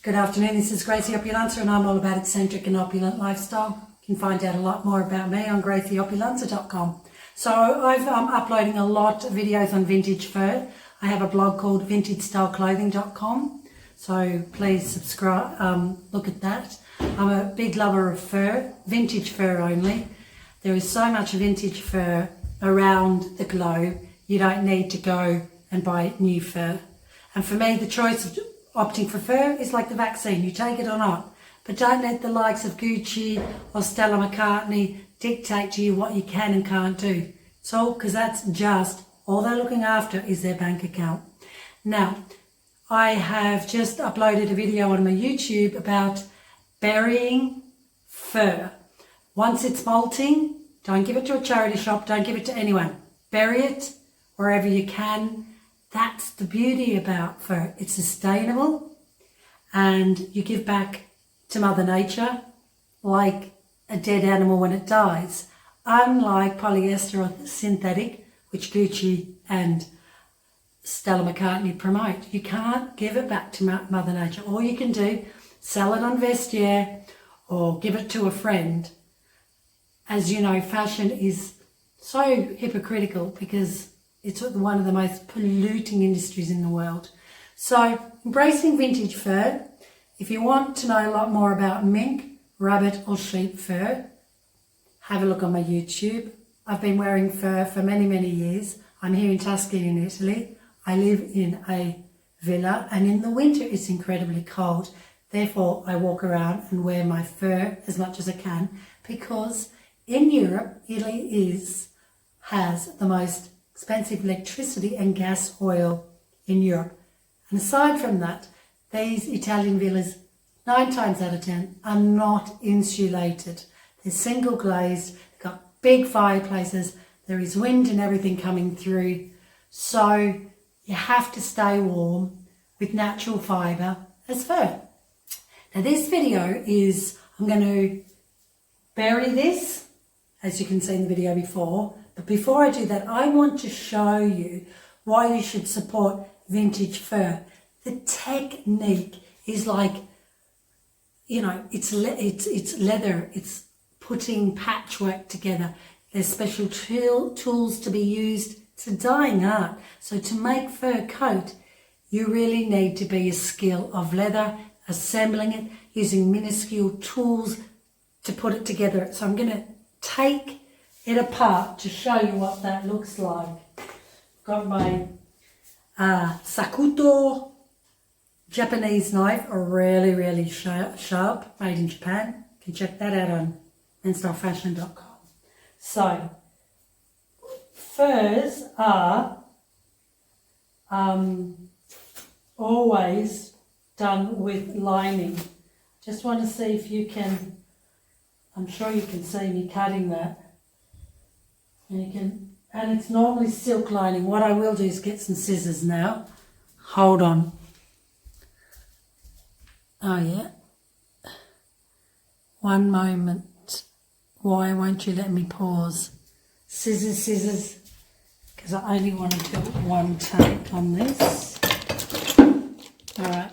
Good afternoon, this is Gracie Opulenza and I'm all about eccentric and opulent lifestyle. You can find out a lot more about me on gracieopulenza.com. So I'm uploading a lot of videos on vintage fur. I have a blog called vintagestyleclothing.com, so please subscribe, look at that. I'm a big lover of fur, vintage fur only. There is so much vintage fur around the globe, you don't need to go and buy new fur. And for me, the choice of opting for fur is like the vaccine, you take it or not. But don't let the likes of Gucci or Stella McCartney dictate to you what you can and can't do. So, because that's just, all they're looking after is their bank account. Now, I have just uploaded a video on my YouTube about burying fur. Once it's molting, don't give it to a charity shop, don't give it to anyone. Bury it wherever you can. That's the beauty about fur. It's sustainable and you give back to Mother Nature like a dead animal when it dies. Unlike polyester or synthetic, which Gucci and Stella McCartney promote. You can't give it back to Mother Nature. All you can do, sell it on Vestiaire or give it to a friend. As you know, fashion is so hypocritical because it's one of the most polluting industries in the world. So, embracing vintage fur. If you want to know a lot more about mink, rabbit or sheep fur, have a look on my YouTube. I've been wearing fur for many, many years. I'm here in Tuscany in Italy. I live in a villa and in the winter it's incredibly cold. Therefore, I walk around and wear my fur as much as I can because in Europe, Italy has the most expensive electricity and gas oil in Europe. And aside from that, these Italian villas, 9 times out of 10, are not insulated. They're single glazed, they've got big fireplaces, there is wind and everything coming through. So you have to stay warm with natural fibre as fur. Now this video is, I'm going to bury this, as you can see in the video before. But before I do that, I want to show you why you should support vintage fur. The technique is like, you know, it's leather, it's putting patchwork together. There's special tools to be used. It's a dying art. So to make fur coat, you really need to be a skill of leather, assembling it, using minuscule tools to put it together. So I'm going to take it apart to show you what that looks like. Got my Sakuto Japanese knife, a really sharp, made in Japan. You can check that out on menstylefashion.com. So, furs are always done with lining. Just want to see if you can, I'm sure you can see me cutting that. And it's normally silk lining. What I will do is get some scissors now. Hold on. Oh yeah. One moment. Why won't you let me pause? Scissors. Because I only want to do one take on this. Alright.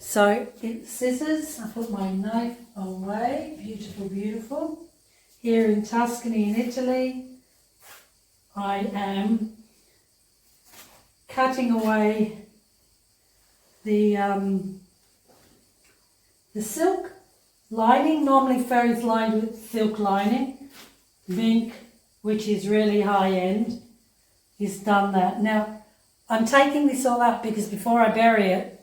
So it's scissors. I put my knife away. Beautiful. Here in Tuscany in Italy, I am cutting away the silk lining. Normally fur is lined with silk lining. Mink, which is really high end, is done that. Now, I'm taking this all out because before I bury it,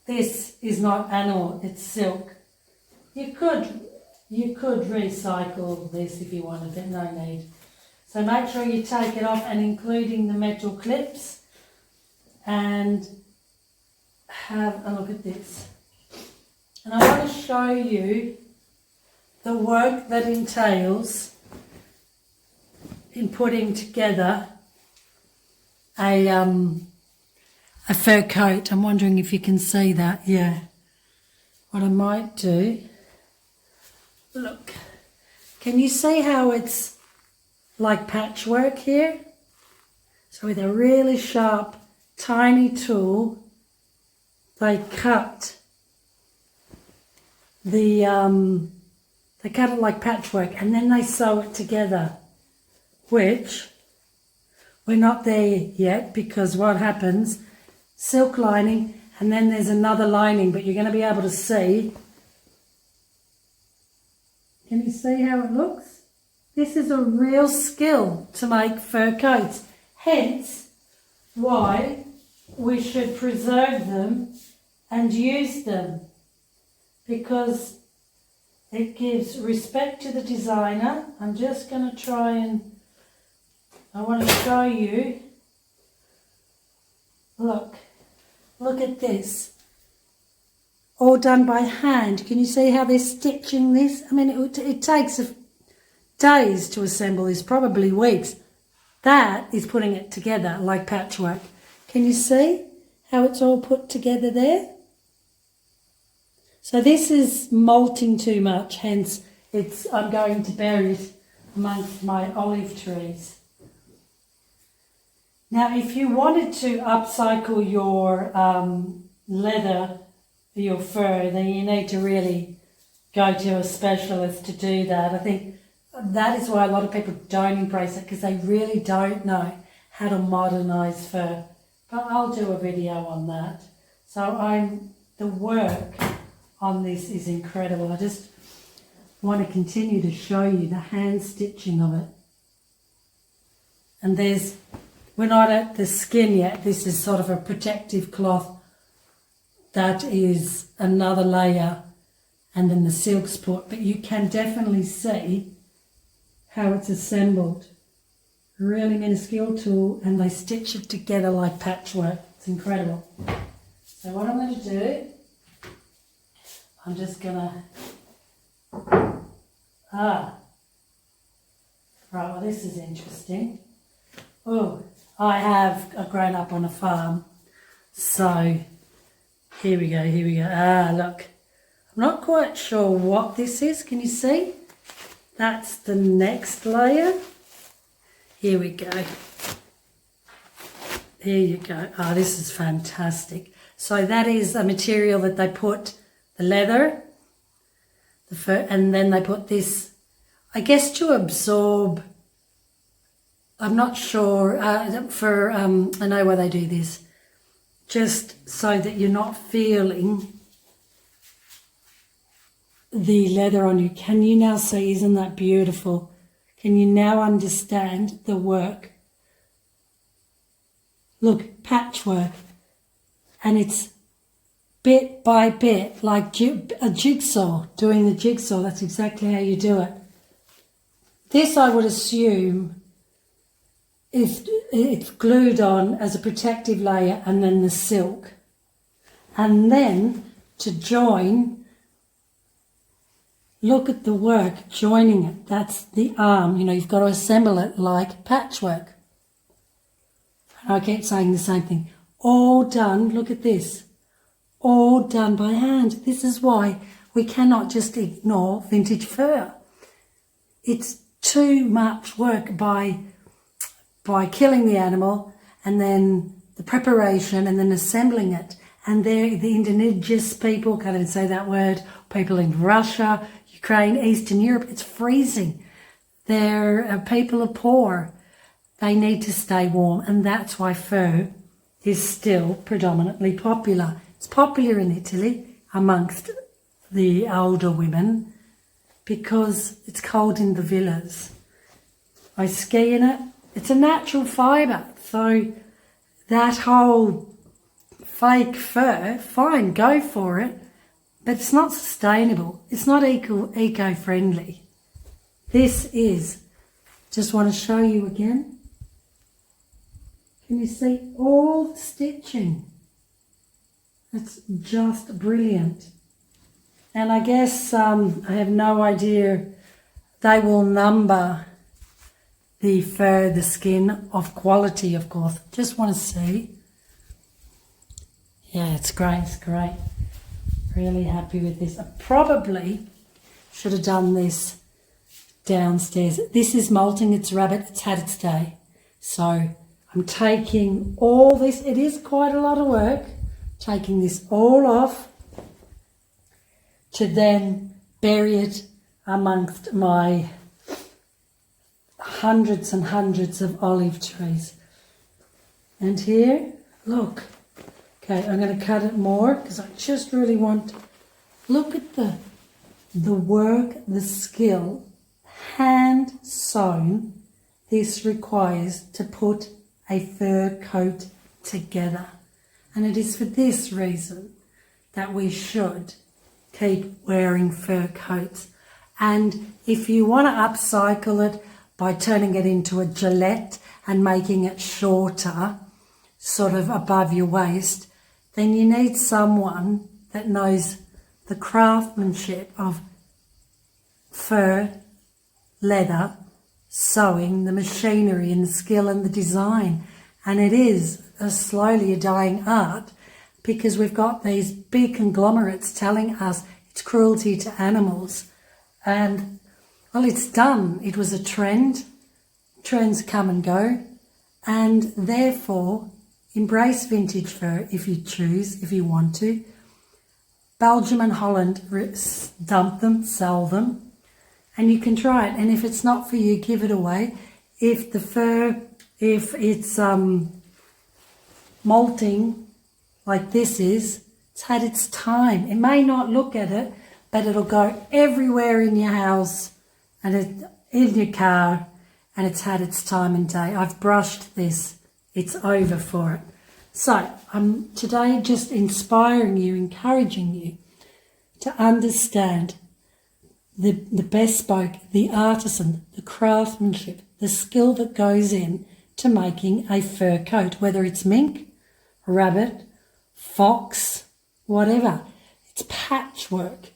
this is not animal, it's silk. You could recycle this if you wanted it, no need. So make sure you take it off and including the metal clips and have a look at this. And I want to show you the work that entails in putting together a fur coat. I'm wondering if you can see that, yeah. What I might do, look, can you see how it's like patchwork here? So with a really sharp, tiny tool, they cut they cut it like patchwork, and then they sew it together, which we're not there yet, because what happens, silk lining, and then there's another lining, but you're going to be able to see. Can you see how it looks? This is a real skill to make fur coats, hence why we should preserve them and use them, because it gives respect to the designer. I'm just going to try and, I want to show you. Look at this. All done by hand. Can you see how they're stitching this? I mean, it takes days to assemble this, probably weeks. That is putting it together like patchwork. Can you see how it's all put together there? So this is molting too much, hence I'm going to bury it amongst my olive trees. Now, if you wanted to upcycle your leather, your fur, then you need to really go to a specialist to do that. I think that is why a lot of people don't embrace it, because they really don't know how to modernise fur. But I'll do a video on that. So the work on this is incredible. I just want to continue to show you the hand stitching of it. And we're not at the skin yet. This is sort of a protective cloth. That is another layer, and then the silk's put, but you can definitely see how it's assembled. Really minuscule tool, and they stitch it together like patchwork. It's incredible. So what I'm going to do, I'm just going to, right, well, this is interesting. Oh, I've grown up on a farm, so here we go. Look, I'm not quite sure what this is. Can you see? That's the next layer. Here we go. There you go. Oh, this is fantastic. So that is a material that they put the leather, the fur, and then they put this, I guess, to absorb. I'm not sure, I know why they do this, just so that you're not feeling the leather on you. Can you now see, isn't that beautiful? Can you now understand the work? Look, patchwork, and it's bit by bit, like a jigsaw, doing the jigsaw. That's exactly how you do it. This, I would assume, it's glued on as a protective layer, and then the silk. And then to join, look at the work joining it. That's the arm. You know, you've got to assemble it like patchwork. And I keep saying the same thing. All done, look at this. All done by hand. This is why we cannot just ignore vintage fur. It's too much work by killing the animal, and then the preparation, and then assembling it. And the indigenous people, can't even say that word, people in Russia, Ukraine, Eastern Europe, it's freezing. People are poor. They need to stay warm, and that's why fur is still predominantly popular. It's popular in Italy amongst the older women because it's cold in the villas. I ski in it. It's a natural fibre, so that whole fake fur, fine, go for it, but it's not sustainable. It's not eco-friendly. This is, just want to show you again. Can you see all the stitching? It's just brilliant. And I guess, I have no idea, they will number the fur, the skin, of quality, of course. Just want to see. Yeah, it's great, Really happy with this. I probably should have done this downstairs. This is molting, it's rabbit, it's had its day. So I'm taking all this, it is quite a lot of work taking this all off to then bury it amongst my hundreds and hundreds of olive trees. And here, look. Okay, I'm going to cut it more because I just really want... Look at the work, the skill, hand sewn this requires to put a fur coat together. And it is for this reason that we should keep wearing fur coats. And if you want to upcycle it by turning it into a Gillette and making it shorter, sort of above your waist, then you need someone that knows the craftsmanship of fur, leather, sewing, the machinery and the skill and the design. And it is slowly a dying art because we've got these big conglomerates telling us it's cruelty to animals. And, well, it's done. It was a trend. Trends come and go. And therefore, embrace vintage fur if you choose, if you want to. Belgium and Holland dump them, sell them. And you can try it. And if it's not for you, give it away. If the fur, if it's molting like this is, it's had its time. It may not look at it, but it'll go everywhere in your house and in your car, and it's had its time and day. I've brushed this. It's over for it. So I'm today just inspiring you, encouraging you to understand the bespoke, the artisan, the craftsmanship, the skill that goes in to making a fur coat, whether it's mink, rabbit, fox, whatever. It's patchwork.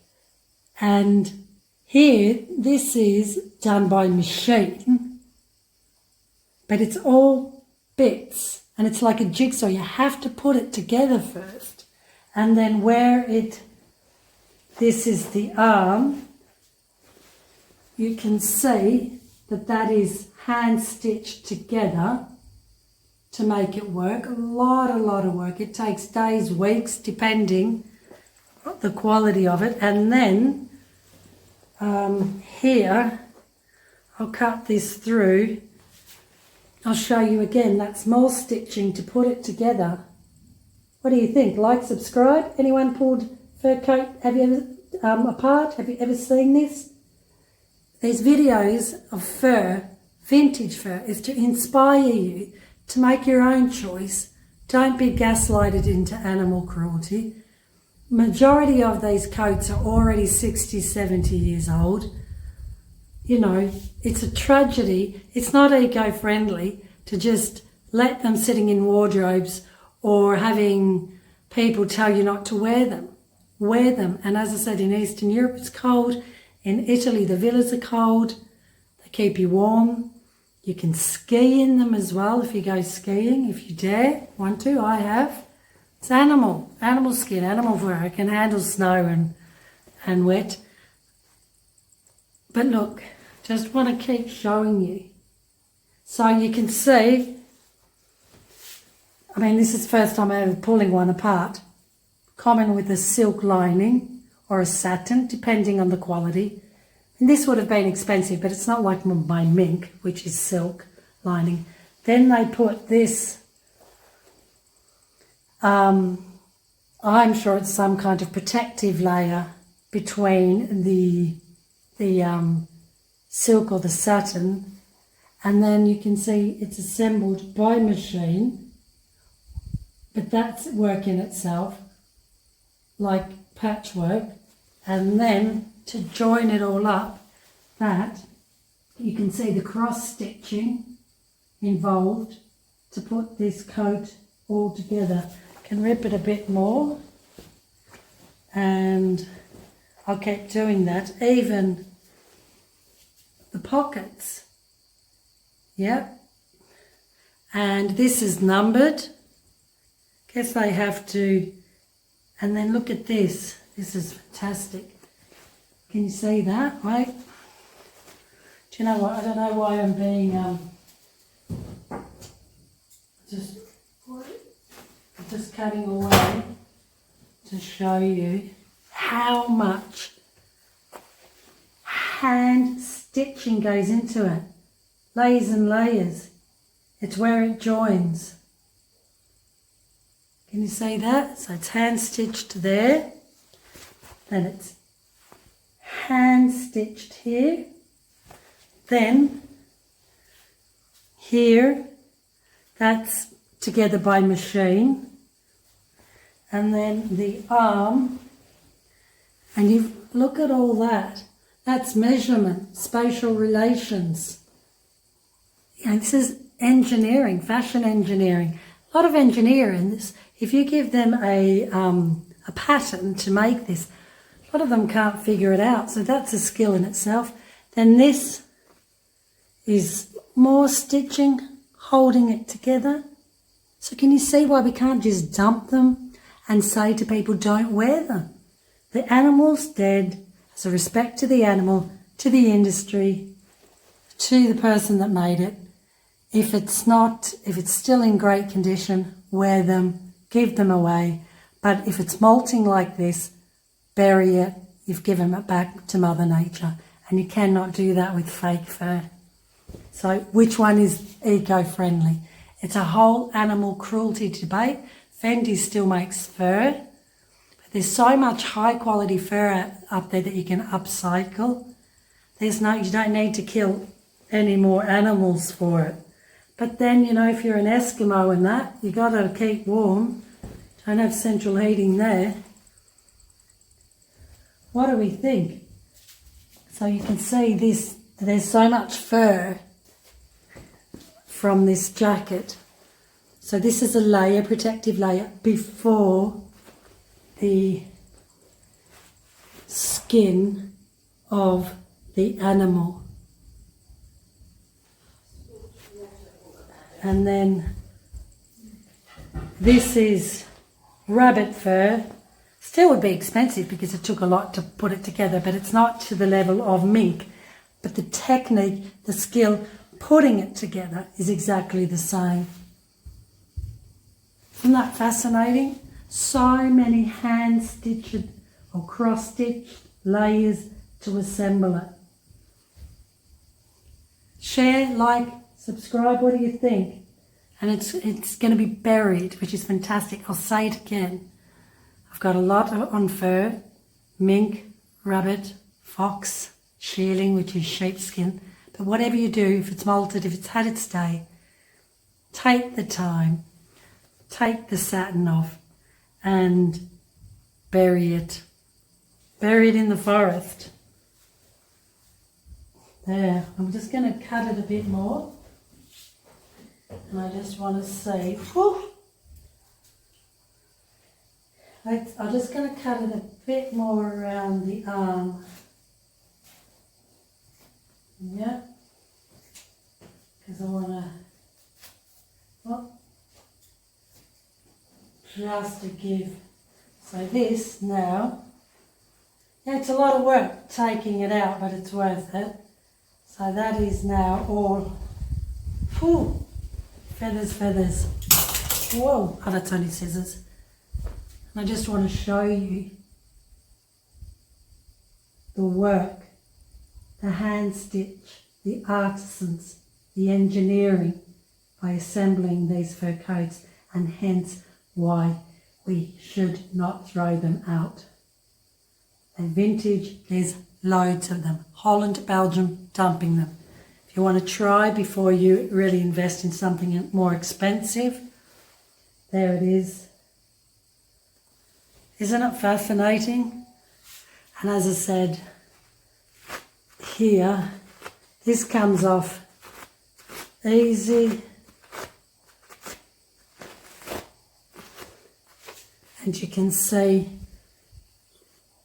And here, this is done by machine, but it's all bits. And it's like a jigsaw. You have to put it together first. And then this is the arm, you can see that is hand stitched together to make it work. A lot of work. It takes days, weeks, depending on the quality of it. And then here, I'll cut this through. I'll show you again. That's more stitching to put it together. What do you think? Like, subscribe. Anyone pulled fur coat? Have you ever apart? Have you ever seen this? These videos of fur, vintage fur, is to inspire you to make your own choice. Don't be gaslighted into animal cruelty. Majority of these coats are already 60, 70 years old. You know, it's a tragedy. It's not eco-friendly to just let them sitting in wardrobes or having people tell you not to wear them. Wear them. And as I said, in Eastern Europe it's cold. In Italy the villas are cold. They keep you warm. You can ski in them as well if you go skiing, if you dare, want to. I have. It's animal skin, animal fur. It can handle snow and wet. But look, just want to keep showing you. So you can see, I mean, this is the first time I'm ever pulling one apart. Common with a silk lining or a satin, depending on the quality. And this would have been expensive, but it's not like my mink, which is silk lining. Then they put this, I'm sure it's some kind of protective layer between the silk or the satin, and then you can see it's assembled by machine, but that's work in itself, like patchwork. And then to join it all up, that you can see the cross stitching involved to put this coat all together. Can rip it a bit more, and I'll keep doing that. Even the pockets, yep. And this is numbered. Guess they have to. And then look at this. This is fantastic. Can you see that? Wait. Do you know what? I don't know why I'm being just cutting away. to show you how much hand stitching goes into it. Layers and layers. It's where it joins. Can you see that? So it's hand stitched there. Then it's hand stitched here. Then here, that's together by machine. And then the arm, and you look at all that. That's measurement, spatial relations. And this is engineering, fashion engineering. A lot of engineering. If you give them a pattern to make this, a lot of them can't figure it out. So that's a skill in itself. Then this is more stitching, holding it together. So can you see why we can't just dump them and say to people, don't wear them? The animal's dead. As a respect to the animal, to the industry, to the person that made it. If it's still in great condition, wear them, give them away. But if it's molting like this, bury it. You've given it back to Mother Nature. And you cannot do that with fake fur. So which one is eco-friendly? It's a whole animal cruelty debate. Fendi still makes fur. But there's so much high quality fur up there that you can upcycle. You don't need to kill any more animals for it. But then, if you're an Eskimo and that, you got to keep warm. Don't have central heating there. What do we think? So you can see this, there's so much fur from this jacket. So this is a layer, protective layer, before the skin of the animal. And then this is rabbit fur. Still would be expensive because it took a lot to put it together, but it's not to the level of mink. But the technique, the skill, putting it together is exactly the same. Isn't that fascinating? So many hand-stitched or cross-stitched layers to assemble it. Share, like, subscribe. What do you think? And it's going to be buried, which is fantastic. I'll say it again. I've got a lot on fur, mink, rabbit, fox, shearling, which is sheepskin. But whatever you do, if it's molted, if it's had its day, take the time, take the satin off and bury it. Bury it in the forest. There, I'm just going to cut it a bit more. And I just want to see, I'm just going to cut it a bit more around the arm. Yeah. Because I want to, just to give. So this now, yeah, it's a lot of work taking it out, but it's worth it. So that is now all, feathers. Whoa, oh, that's only scissors. And I just want to show you the work, the hand stitch, the artisans, the engineering by assembling these fur coats, and hence why we should not throw them out. They're vintage, there's loads of them. Holland, Belgium, dumping them. If you want to try before you really invest in something more expensive, there it is. Isn't it fascinating? And as I said, here, this comes off easy. And you can see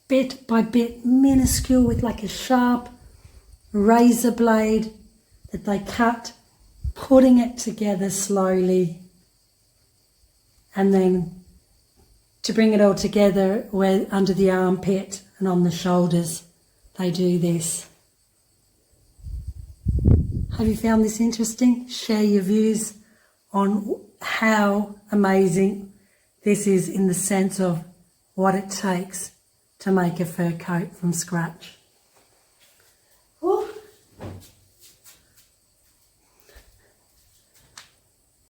bit by bit, minuscule, with like a sharp razor blade that they cut, putting it together slowly, and then to bring it all together where under the armpit and on the shoulders they do this. Have you found this interesting? Share your views on how amazing this is in the sense of what it takes to make a fur coat from scratch.